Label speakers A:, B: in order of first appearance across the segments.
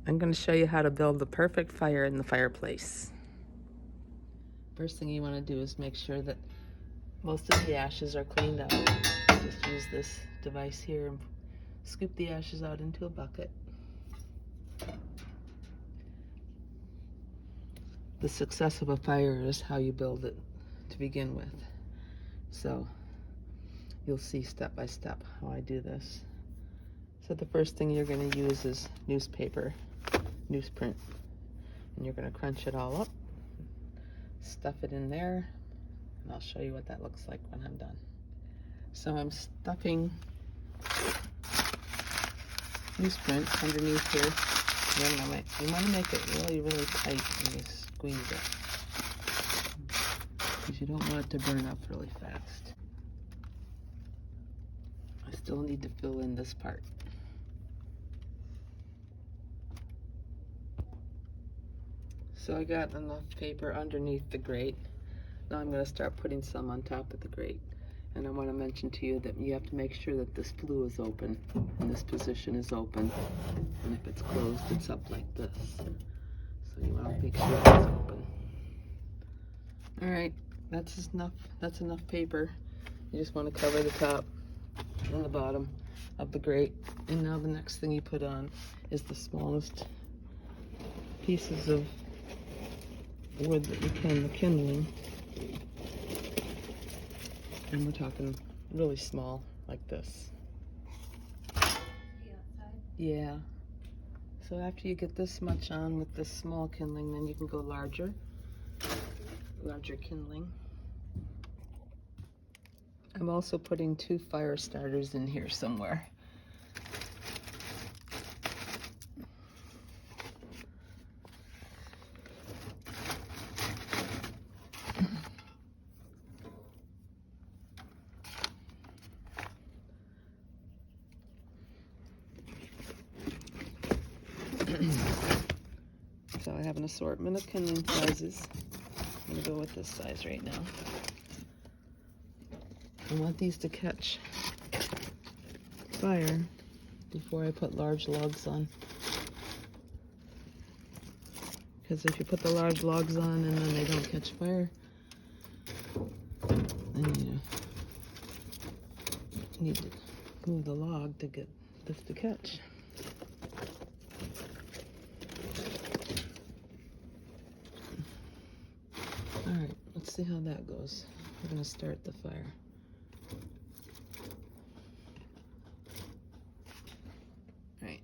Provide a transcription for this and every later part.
A: I'm going to show you how to build the perfect fire in the fireplace. First thing you want to do is make sure that most of the ashes are cleaned out. Just use this device here and scoop the ashes out into a bucket. The success of a fire is how you build it to begin with. So you'll see step by step how I do this. So the first thing you're going to use is newspaper, newsprint. And you're going to crunch it all up, stuff it in there, and I'll show you what that looks like when I'm done. So I'm stuffing newsprint underneath here. You want to make it really, really tight when you squeeze it, because you don't want it to burn up really fast. I still need to fill in this part. So I got enough paper underneath the grate. Now I'm going to start putting some on top of the grate. And I want to mention to you that you have to make sure that this flue is open and this position is open. And if it's closed, it's up like this. So you want to make sure it's open. All right, that's enough paper. You just want to cover the top and the bottom of the grate. And now the next thing you put on is the smallest pieces of wood that you can, the kindling. And we're talking really small, like this. Yeah. So after you get this much on with this small kindling, then you can go larger kindling. I'm also putting 2 fire starters in here somewhere. So I have an assortment of kindling sizes. I'm going to go with this size right now. I want these to catch fire before I put large logs on. Because if you put the large logs on and then they don't catch fire, then you need to move the log to get this to catch. Alright, let's see how that goes. We're going to start the fire. Alright.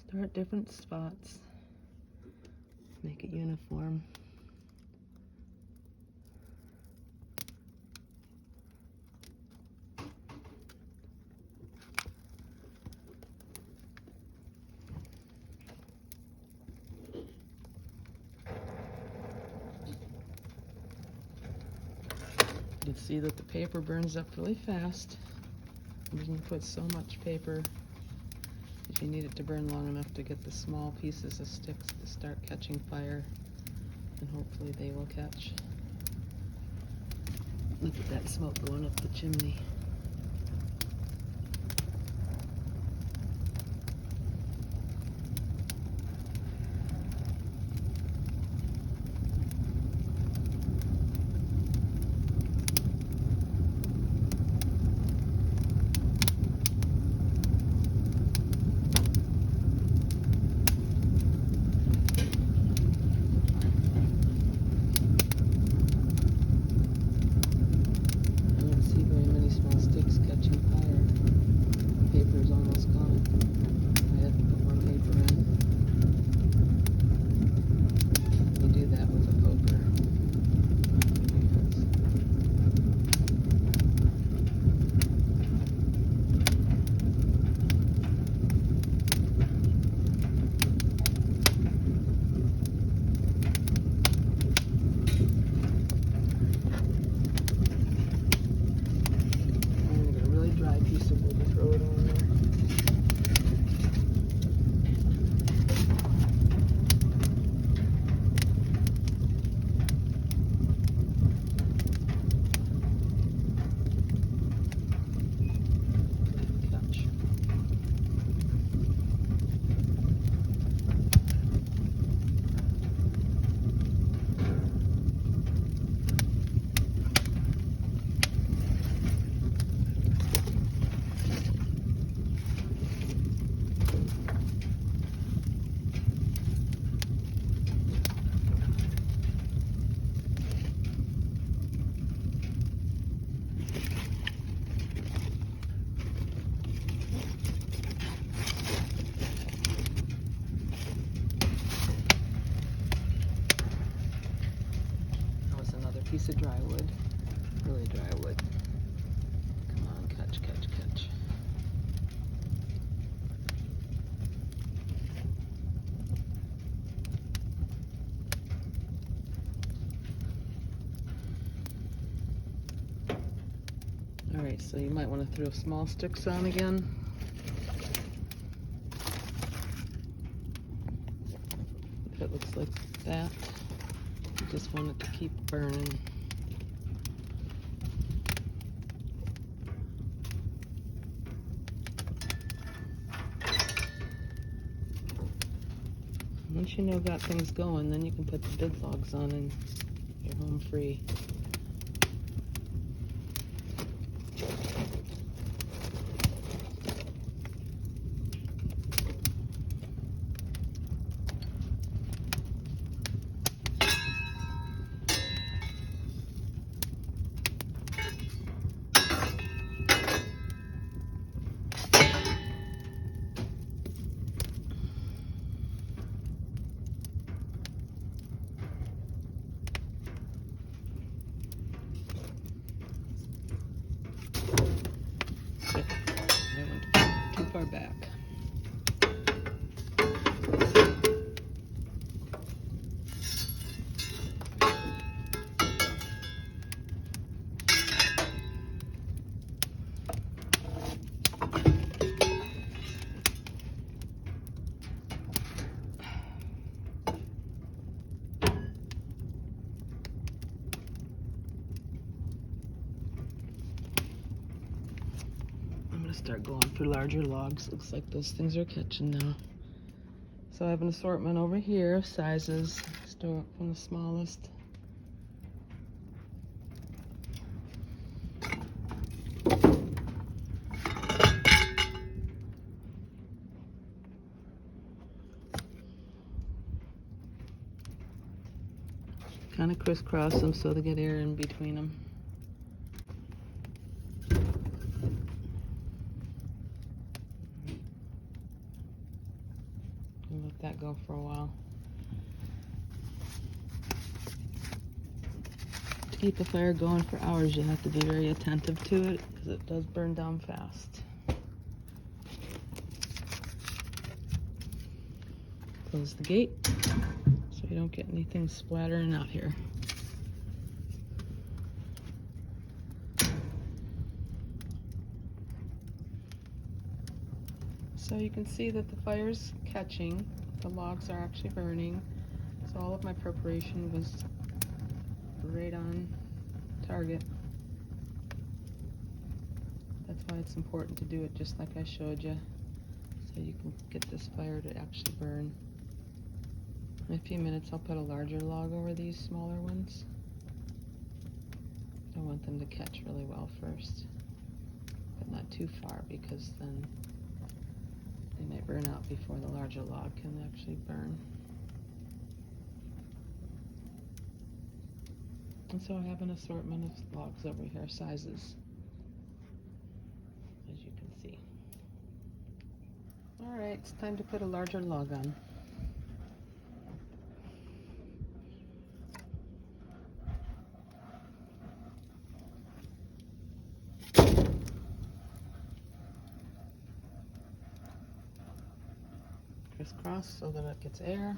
A: Start different spots. Make it uniform. You see that the paper burns up really fast. You can put so much paper if you need it to burn long enough to get the small pieces of sticks to start catching fire, and hopefully they will catch. Look at that smoke going up the chimney. I don't see very many small piece of dry wood, really dry wood. Come on, catch, catch, catch. All right, so you might want to throw small sticks on again. If it looks like that, you just want it to keep burning. Once you know got things going, then you can put the big logs on and you're home free. Too far back. I'm gonna start going for larger logs. Looks like those things are catching now. So I have an assortment over here of sizes. Start from the smallest. Kind of crisscross them so they get air in between them. And let that go for a while. To keep the fire going for hours, you have to be very attentive to it because it does burn down fast. Close the gate so you don't get anything splattering out here. So you can see that the fire's catching, the logs are actually burning, so all of my preparation was right on target. That's why it's important to do it just like I showed you, so you can get this fire to actually burn. In a few minutes I'll put a larger log over these smaller ones. I want them to catch really well first, but not too far because then they might burn out before the larger log can actually burn. And so I have an assortment of logs over here, sizes, as you can see. All right, it's time to put a larger log on. Crisscross so that it gets air.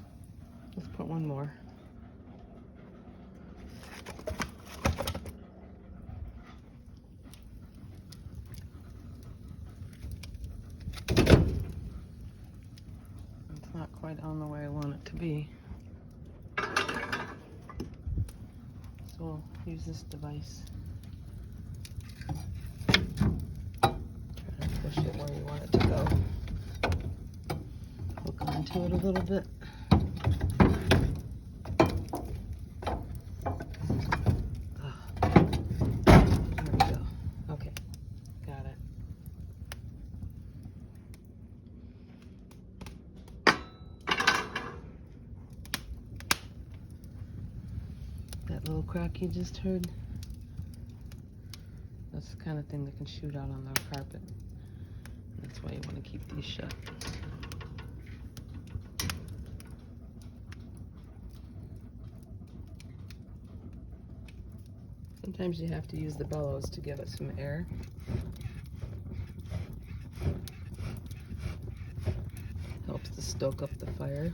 A: Let's put one more. It's not quite on the way I want it to be. So we'll use this device. Try to push it where you want it to go. Hook onto it a little bit. There we go. Okay, got it. That little crack you just heard, that's the kind of thing that can shoot out on the carpet. That's why you want to keep these shut. Sometimes you have to use the bellows to give it some air. Helps to stoke up the fire.